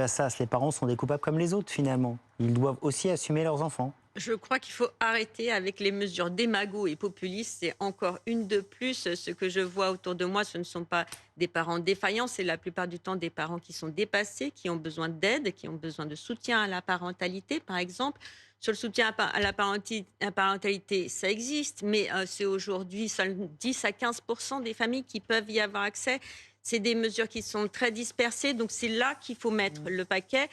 Vassas, les parents sont des coupables comme les autres finalement. Ils doivent aussi assumer leurs enfants. Je crois qu'il faut arrêter avec les mesures démago et populistes. C'est encore une de plus. Ce que je vois autour de moi, ce ne sont pas des parents défaillants. C'est la plupart du temps des parents qui sont dépassés, qui ont besoin d'aide, qui ont besoin de soutien à la parentalité, par exemple. Sur le soutien à la parentalité, ça existe, mais c'est aujourd'hui seulement 10 à 15% des familles qui peuvent y avoir accès. C'est des mesures qui sont très dispersées. Donc c'est là qu'il faut mettre le paquet,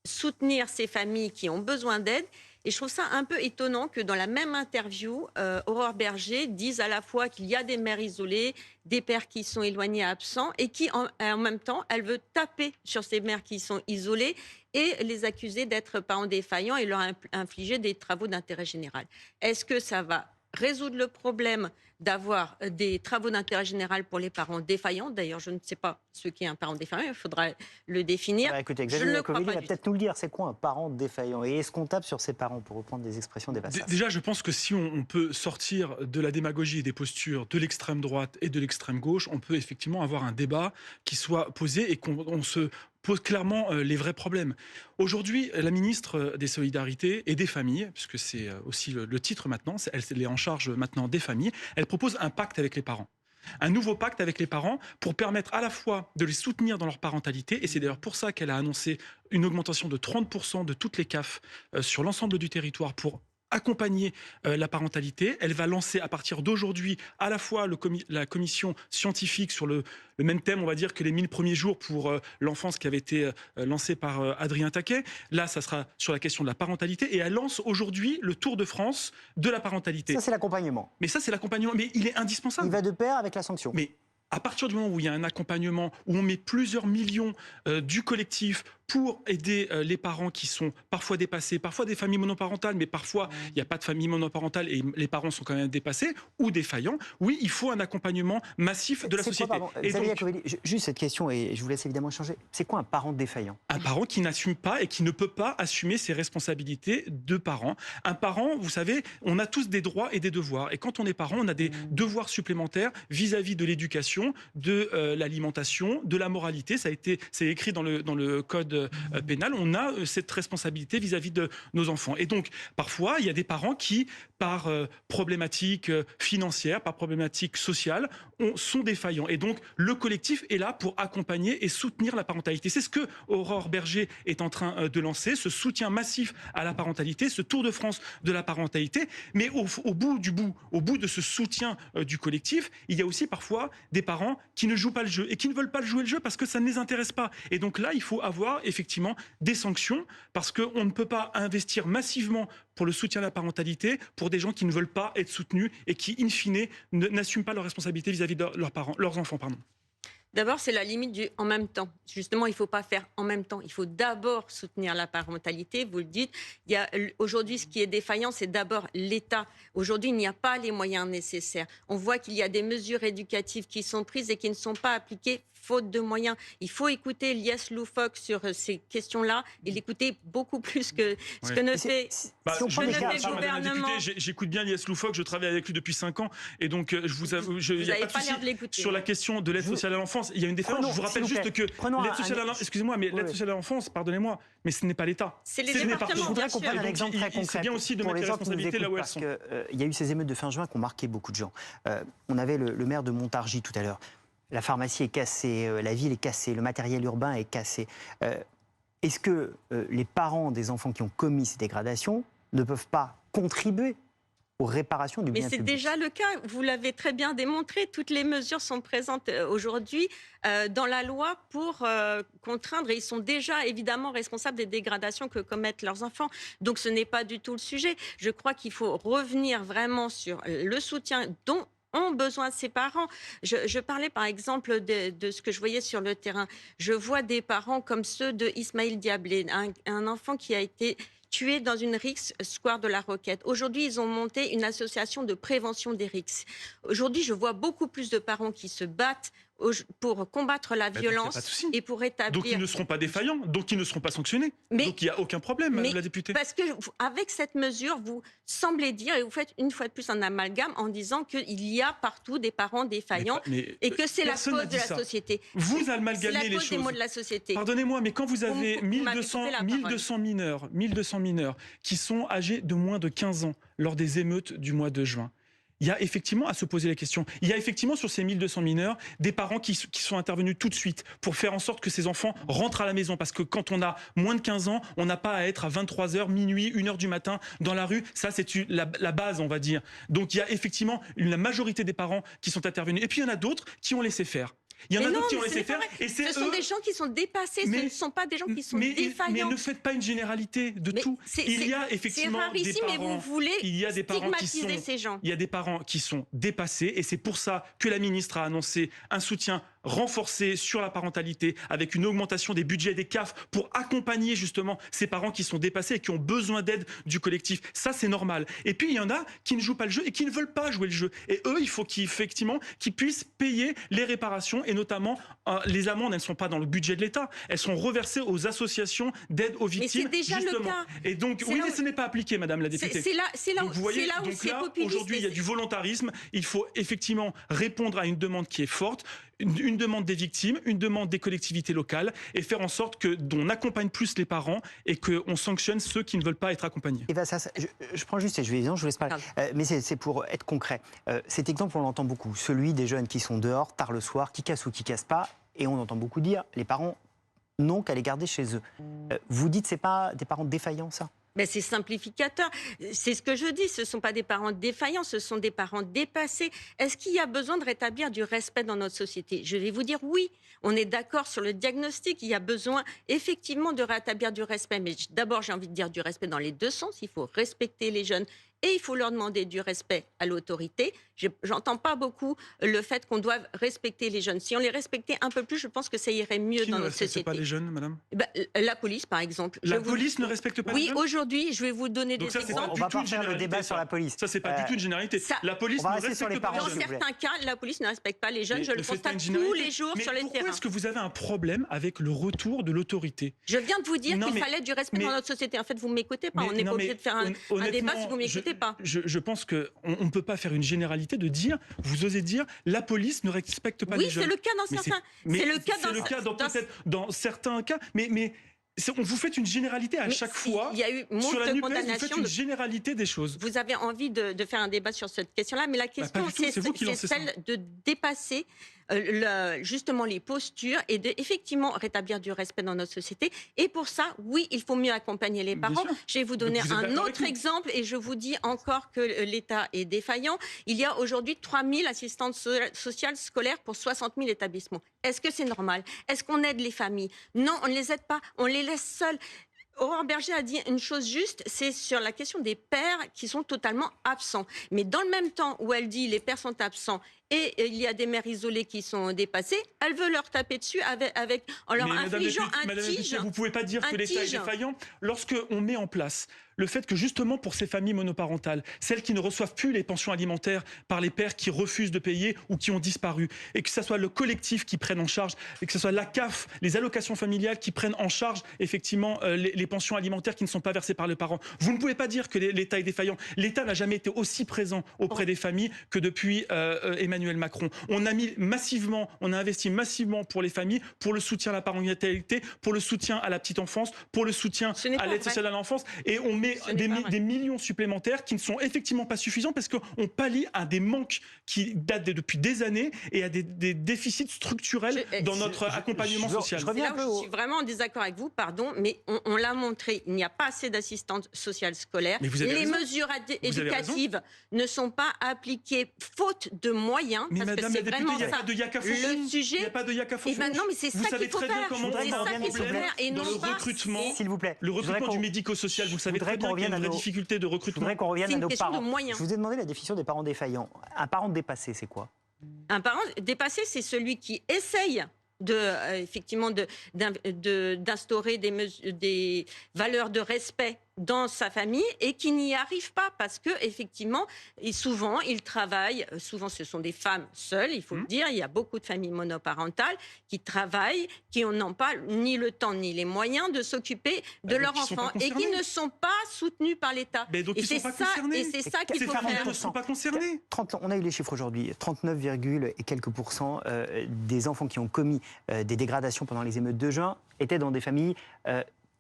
soutenir ces familles qui ont besoin d'aide. Et je trouve ça un peu étonnant que dans la même interview, Aurore Bergé dise à la fois qu'il y a des mères isolées, des pères qui sont éloignés, absents, et en même temps, elle veut taper sur ces mères qui sont isolées et les accuser d'être parents défaillants et leur infliger des travaux d'intérêt général. Est-ce que ça va résoudre le problème d'avoir des travaux d'intérêt général pour les parents défaillants? D'ailleurs, je ne sais pas ce qu'est un parent défaillant, il faudra le définir. Écoutez, Je ne Xavier le crois Iacovelli pas va du peut-être nous le dire, c'est quoi un parent défaillant? Et est-ce qu'on tape sur ses parents, pour reprendre des expressions des Vassas? Déjà, je pense que si on peut sortir de la démagogie et des postures de l'extrême droite et de l'extrême gauche, on peut effectivement avoir un débat qui soit posé et qu'on se pose clairement les vrais problèmes. Aujourd'hui, la ministre des Solidarités et des Familles, puisque c'est aussi le titre maintenant, elle est en charge maintenant des familles, elle propose un pacte avec les parents. Un nouveau pacte avec les parents pour permettre à la fois de les soutenir dans leur parentalité, et c'est d'ailleurs pour ça qu'elle a annoncé une augmentation de 30% de toutes les CAF sur l'ensemble du territoire pour accompagner la parentalité. Elle va lancer à partir d'aujourd'hui à la fois la commission scientifique sur le même thème, on va dire, que les 1000 premiers jours pour l'enfance qui avait été lancée par Adrien Taquet. Là, ça sera sur la question de la parentalité et elle lance aujourd'hui le Tour de France de la parentalité. Ça, c'est l'accompagnement. Mais ça, c'est l'accompagnement. Mais il est indispensable. Il va de pair avec la sanction. Mais à partir du moment où il y a un accompagnement, où on met plusieurs millions du collectif pour aider les parents qui sont parfois dépassés, parfois des familles monoparentales, mais parfois il n'y a pas de famille monoparentale et les parents sont quand même dépassés ou défaillants, oui, il faut un accompagnement massif de la société. Xavier Iacovelli, juste cette question, et je vous laisse évidemment changer. C'est quoi un parent défaillant? Un parent qui n'assume pas et qui ne peut pas assumer ses responsabilités de parent. Un parent, vous savez, on a tous des droits et des devoirs. Et quand on est parent, on a des devoirs supplémentaires vis-à-vis de l'éducation, de l'alimentation, de la moralité. C'est écrit dans le code pénal. On a cette responsabilité vis-à-vis de nos enfants. Et donc, parfois, il y a des parents qui, par problématique financière, par problématique sociale, sont défaillants. Et donc, le collectif est là pour accompagner et soutenir la parentalité. C'est ce que Aurore Bergé est en train de lancer, ce soutien massif à la parentalité, ce Tour de France de la parentalité. Mais au bout de ce soutien du collectif, il y a aussi parfois des parents qui ne jouent pas le jeu et qui ne veulent pas jouer le jeu parce que ça ne les intéresse pas. Et donc là, il faut avoir effectivement des sanctions parce qu'on ne peut pas investir massivement pour le soutien à la parentalité pour des gens qui ne veulent pas être soutenus et qui, in fine, n'assument pas leurs responsabilités vis-à-vis de leurs enfants. D'abord, c'est la limite du en même temps. Justement, il ne faut pas faire en même temps. Il faut d'abord soutenir la parentalité. Vous le dites, aujourd'hui, ce qui est défaillant, c'est d'abord l'État. Aujourd'hui, il n'y a pas les moyens nécessaires. On voit qu'il y a des mesures éducatives qui sont prises et qui ne sont pas appliquées faute de moyens. Il faut écouter Lies Loufoque sur ces questions-là et l'écouter beaucoup plus que ce que ne fait le gouvernement. J'écoute bien Lies Loufoque, je travaille avec lui depuis 5 ans et donc je vous avoue, il n'y a pas de souci sur la question de l'aide sociale à l'enfance. Il y a une différence. Je vous rappelle juste que l'aide sociale à l'enfance, excusez-moi, mais l'aide sociale à l'enfance, pardonnez-moi, mais ce n'est pas l'État. C'est les départements. Je voudrais qu'on prenne un exemple très concret. C'est bien aussi de mettre les responsabilités là où elles sont. Il y a eu ces émeutes de fin juin qui ont marqué beaucoup de gens. On avait le maire de Montargis tout à l'heure. La pharmacie est cassée, la ville est cassée, le matériel urbain est cassé. Est-ce que les parents des enfants qui ont commis ces dégradations ne peuvent pas contribuer aux réparations du bien public? Mais c'est déjà le cas, vous l'avez très bien démontré. Toutes les mesures sont présentes aujourd'hui dans la loi pour contraindre, et ils sont déjà évidemment responsables des dégradations que commettent leurs enfants. Donc ce n'est pas du tout le sujet. Je crois qu'il faut revenir vraiment sur le soutien dont ont besoin de ses parents. Je parlais par exemple de ce que je voyais sur le terrain. Je vois des parents comme ceux de Ismaël Diablé, un enfant qui a été tué dans une rixe square de la Roquette. Aujourd'hui, ils ont monté une association de prévention des rixes. Aujourd'hui, je vois beaucoup plus de parents qui se battent pour combattre la donc, y a violence pas de souci. et pour rétablir... Donc ils ne seront pas défaillants, donc ils ne seront pas sanctionnés. Mais- donc il n'y a aucun problème, Madame Mais la députée. parce que avec cette mesure, vous semblez dire, et vous faites une fois de plus un amalgame en disant qu'il y a partout des parents défaillants et que c'est la personne n'a cause de dit la ça. société. Vous C'est amalgamez la les cause des choses. maux de la société. Pardonnez-moi, mais quand vous avez Vous m'avez coupé la parole. 1200 mineurs qui sont âgés de moins de 15 ans lors des émeutes du mois de juin, il y a effectivement à se poser la question. Il y a effectivement sur ces 1200 mineurs des parents qui sont intervenus tout de suite pour faire en sorte que ces enfants rentrent à la maison. Parce que quand on a moins de 15 ans, on n'a pas à être à 23h, minuit, 1h du matin dans la rue. Ça, c'est la base, on va dire. Donc il y a effectivement la majorité des parents qui sont intervenus. Et puis il y en a d'autres qui ont laissé faire. Il y en a d'autres qui ont laissé faire. Et ce sont des gens qui sont dépassés, ce ne sont pas des gens qui sont défaillants. Mais ne faites pas une généralité de tout. Il y a effectivement des parents. Mais vous voulez il y a des parents stigmatiser ces gens. Il y a des parents qui sont dépassés et c'est pour ça que la ministre a annoncé un soutien renforcé sur la parentalité avec une augmentation des budgets des CAF pour accompagner justement ces parents qui sont dépassés et qui ont besoin d'aide du collectif. Ça, c'est normal. Et puis, il y en a qui ne jouent pas le jeu et qui ne veulent pas jouer le jeu. Et eux, il faut qu'ils puissent payer les réparations et notamment les amendes, elles ne sont pas dans le budget de l'État. Elles sont reversées aux associations d'aide aux victimes. Mais c'est déjà le cas. Et donc, oui, mais ce n'est pas appliqué, Madame la députée. C'est là où c'est populiste. Aujourd'hui, il y a du volontarisme. Il faut effectivement répondre à une demande qui est forte. Une demande des victimes, une demande des collectivités locales et faire en sorte qu'on accompagne plus les parents et qu'on sanctionne ceux qui ne veulent pas être accompagnés. Et ben je prends juste, et je vous laisse parler, mais c'est pour être concret. Cet exemple, on l'entend beaucoup, celui des jeunes qui sont dehors tard le soir, qui cassent ou qui cassent pas, et on entend beaucoup dire, les parents n'ont qu'à les garder chez eux. Vous dites, c'est pas des parents défaillants, ça ? Mais c'est simplificateur. C'est ce que je dis. Ce ne sont pas des parents défaillants, ce sont des parents dépassés. Est-ce qu'il y a besoin de rétablir du respect dans notre société? Je vais vous dire oui. On est d'accord sur le diagnostic. Il y a besoin effectivement de rétablir du respect. Mais d'abord, j'ai envie de dire du respect dans les deux sens. Il faut respecter les jeunes et il faut leur demander du respect à l'autorité. J'entends pas beaucoup le fait qu'on doive respecter les jeunes. Si on les respectait un peu plus, je pense que ça irait mieux dans notre société. Qui ne respecte pas les jeunes, madame? La police, par exemple. La police ne respecte pas les jeunes? Oui, aujourd'hui, je vais vous donner des exemples. On va pas faire le débat sur la police. Ça, c'est pas du tout une généralité. La police ne respecte pas les jeunes. Dans certains cas, la police ne respecte pas les jeunes. Je le constate tous les jours sur les terrains. Pourquoi est-ce que vous avez un problème avec le retour de l'autorité? Je viens de vous dire qu'il fallait du respect dans notre société. En fait, vous ne m'écoutez pas. On n'est pas obligé de faire un débat si vous ne m'écoutez pas. Je pense qu'on ne peut pas faire une généralité de dire, vous osez dire, la police ne respecte pas les jeunes. Oui, c'est le cas dans certains. C'est le cas dans certains cas. Mais vous faites une généralité à chaque fois. Il y a eu sur la de NUPES, condamnations. vous faites une généralité des choses. Vous avez envie de faire un débat sur cette question-là, mais la question, c'est celle de dépasser justement les postures et de effectivement rétablir du respect dans notre société. Et pour ça, oui, il faut mieux accompagner les parents. Je vais vous donner un autre exemple et je vous dis encore que l'État est défaillant. Il y a aujourd'hui 3000 assistantes sociales scolaires pour 60 000 établissements. Est-ce que c'est normal? Est-ce qu'on aide les familles? Non, on ne les aide pas, on les laisse seuls. Aurore Bergé a dit une chose juste, c'est sur la question des pères qui sont totalement absents. Mais dans le même temps où elle dit les pères sont absents et il y a des mères isolées qui sont dépassées, elle veut leur taper dessus en leur infligeant un tige. Vous ne pouvez pas dire que l'État est défaillant lorsqu'on met en place le fait que justement pour ces familles monoparentales, celles qui ne reçoivent plus les pensions alimentaires par les pères qui refusent de payer ou qui ont disparu, et que ce soit le collectif qui prenne en charge, et que ce soit la CAF, les allocations familiales qui prennent en charge effectivement les pensions alimentaires qui ne sont pas versées par les parents. Vous ne pouvez pas dire que l'État est défaillant. L'État n'a jamais été aussi présent auprès des familles que depuis Emmanuel Macron. On a investi massivement pour les familles, pour le soutien à la parentalité, pour le soutien à la petite enfance, pour le soutien à l'aide sociale à l'enfance, et on met des millions supplémentaires qui ne sont effectivement pas suffisants parce qu'on pallie à des manques qui datent depuis des années et à des déficits structurels dans notre accompagnement social. Je suis vraiment en désaccord avec vous, pardon, mais on l'a montré, il n'y a pas assez d'assistantes sociales scolaires. Les mesures éducatives ne sont pas appliquées faute de moyens. Mais parce Madame que la députée, il n'y a pas de yakafofon. Le sujet. Il n'y a pas de yakafofon. Non, mais c'est ça qu'il faut faire. C'est ça qu'il faut faire. Et non le pas. recrutement, s'il vous plaît. Le recrutement du médico-social, vous savez très bien qu'il y a une vraie difficulté de recrutement. Je voudrais qu'on revienne à nos parents. Je vous ai demandé la définition des parents défaillants. Un parent dépassé, c'est quoi? Un parent dépassé, c'est celui qui essaye effectivement d'instaurer des valeurs de respect dans sa famille et qui n'y arrivent pas parce que effectivement, et souvent ils travaillent, souvent ce sont des femmes seules, il faut le dire, il y a beaucoup de familles monoparentales qui travaillent, qui n'ont pas ni le temps ni les moyens de s'occuper de leurs enfants et qui ne sont pas soutenus par l'État. Et c'est ça qu'il faut faire. Ne sont pas concernés. On a eu les chiffres aujourd'hui, 39, et quelques pourcents des enfants qui ont commis des dégradations pendant les émeutes de juin étaient dans des familles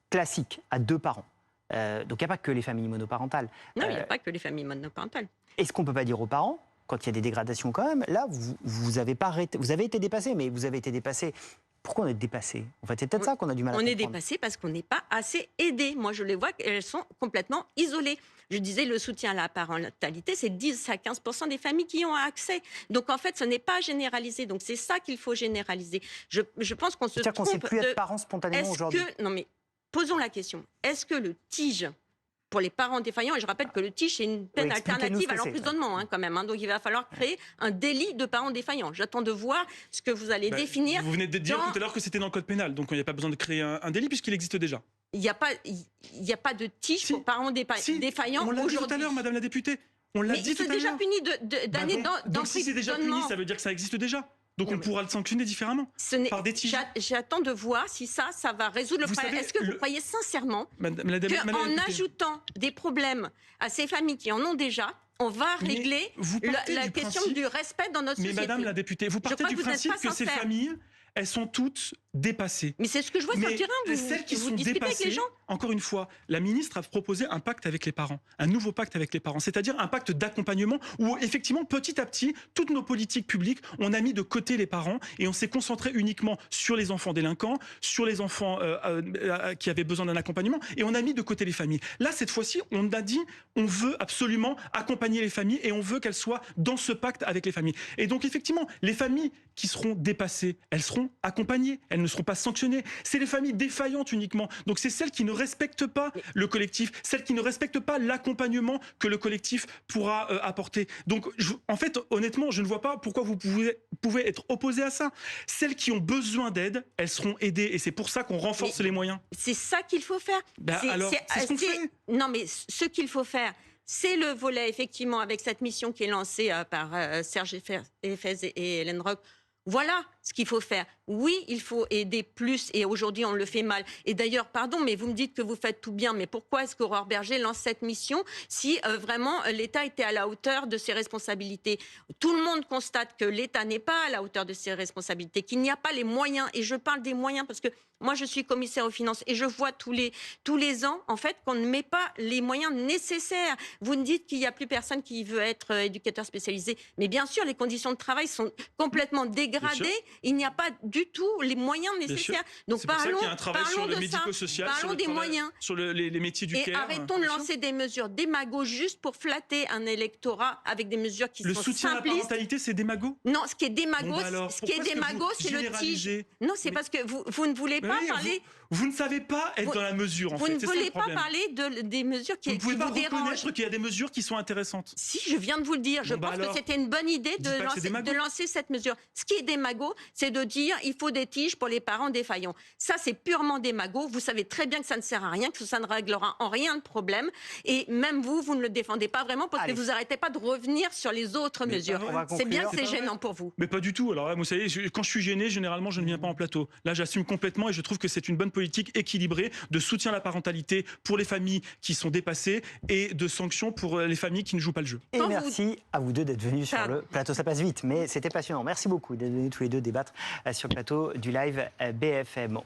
classiques, à 2 parents. Donc il n'y a pas que les familles monoparentales. Non, il n'y a pas que les familles monoparentales. Est-ce qu'on ne peut pas dire aux parents, quand il y a des dégradations quand même, là, vous avez été dépassés, mais vous avez été dépassés. Pourquoi on est dépassés? En fait, c'est peut-être ça qu'on a du mal à comprendre. On est dépassés parce qu'on n'est pas assez aidés. Moi, je les vois qu'elles sont complètement isolées. Je disais, le soutien à la parentalité, c'est 10 à 15% des familles qui ont accès. Donc, en fait, ce n'est pas généralisé. Donc, c'est ça qu'il faut généraliser. Je pense qu'on se trompe. C'est-à-dire qu'on ne sait plus être parent spontanément aujourd'hui. Non, mais posons la question. Est-ce que le TIG, pour les parents défaillants, et je rappelle que le TIG, c'est une peine alternative à l'emprisonnement, quand même. Donc, il va falloir créer un délit de parents défaillants. J'attends de voir ce que vous allez définir. Vous venez de dire tout à l'heure que c'était dans le code pénal. Donc, il n'y a pas besoin de créer un délit puisqu'il existe déjà. Il n'y a pas de TIG pour parents défaillants aujourd'hui. On l'a dit tout à l'heure, Madame la députée. On l'a dit tout à l'heure. Mais c'est déjà puni d'années d'emprisonnement. Donc, si c'est déjà puni, ça veut dire que ça existe déjà. Donc on pourra le sanctionner différemment, par des tiges. J'attends de voir si ça va résoudre le problème. Est-ce que vous croyez sincèrement qu'en ajoutant des problèmes à ces familles qui en ont déjà, on va régler la question du respect dans notre société? Mais Madame la députée, vous partez du principe que ces familles, elles sont toutes dépassées. Mais c'est ce que je vois sur le terrain. Celles qui sont dépassées, avec les gens. Encore une fois, la ministre a proposé un pacte avec les parents, un nouveau pacte avec les parents, c'est-à-dire un pacte d'accompagnement où effectivement, petit à petit, toutes nos politiques publiques, on a mis de côté les parents et on s'est concentré uniquement sur les enfants délinquants, sur les enfants qui avaient besoin d'un accompagnement et on a mis de côté les familles. Là, cette fois-ci, on a dit, on veut absolument accompagner les familles et on veut qu'elles soient dans ce pacte avec les familles. Et donc effectivement, les familles qui seront dépassées, elles seront accompagnées, elles ne seront pas sanctionnées. C'est les familles défaillantes uniquement. Donc c'est celles qui ne respectent pas le collectif, celles qui ne respectent pas l'accompagnement que le collectif pourra apporter. Donc en fait, honnêtement, je ne vois pas pourquoi vous pouvez être opposé à ça. Celles qui ont besoin d'aide, elles seront aidées et c'est pour ça qu'on renforce les moyens. C'est ça qu'il faut faire. C'est ce qu'on fait. Non mais ce qu'il faut faire, c'est le volet effectivement avec cette mission qui est lancée par Serge Effez et Hélène Roch. Voilà ce qu'il faut faire. Oui, il faut aider plus et aujourd'hui on le fait mal. Et d'ailleurs, pardon, mais vous me dites que vous faites tout bien, mais pourquoi est-ce qu'Aurore Bergé lance cette mission si vraiment l'État était à la hauteur de ses responsabilités? Tout le monde constate que l'État n'est pas à la hauteur de ses responsabilités, qu'il n'y a pas les moyens, et je parle des moyens parce que moi je suis commissaire aux finances et je vois tous les ans en fait qu'on ne met pas les moyens nécessaires. Vous me dites qu'il n'y a plus personne qui veut être éducateur spécialisé, mais bien sûr les conditions de travail sont complètement dégradées, il n'y a pas du tout les moyens nécessaires. Donc parlons de ça, parlons des moyens. Sur les métiers du care. Et arrêtons de lancer des mesures démago juste pour flatter un électorat avec des mesures qui sont simplistes. Le soutien à la parentalité, c'est démago? Non, ce qui est démago, c'est le TIG. Non, c'est parce que vous ne voulez pas parler... Vous ne savez pas être dans la mesure, en fait. Vous ne voulez pas parler des mesures qui vous dérangent. Vous ne pouvez pas reconnaître qu'il y a des mesures qui sont intéressantes. Si, je viens de vous le dire. Je pense que c'était une bonne idée de lancer cette mesure. Ce qui est démago, c'est de dire il faut des tiges pour les parents défaillants. Ça, c'est purement démago. Vous savez très bien que ça ne sert à rien, que ça ne réglera en rien de problème. Et même vous ne le défendez pas vraiment parce que vous n'arrêtez pas de revenir sur les autres mesures. C'est bien que c'est gênant pour vous. Mais pas du tout. Alors, vous savez, quand je suis gêné, généralement, je ne viens pas en plateau. Là, j'assume complètement et je trouve que c'est une bonne politique équilibrée de soutien à la parentalité pour les familles qui sont dépassées et de sanctions pour les familles qui ne jouent pas le jeu. Et merci à vous deux d'être venus sur le plateau. Ça passe vite, mais c'était passionnant. Merci beaucoup d'être venus tous les deux débattre sur le plateau du live BFM.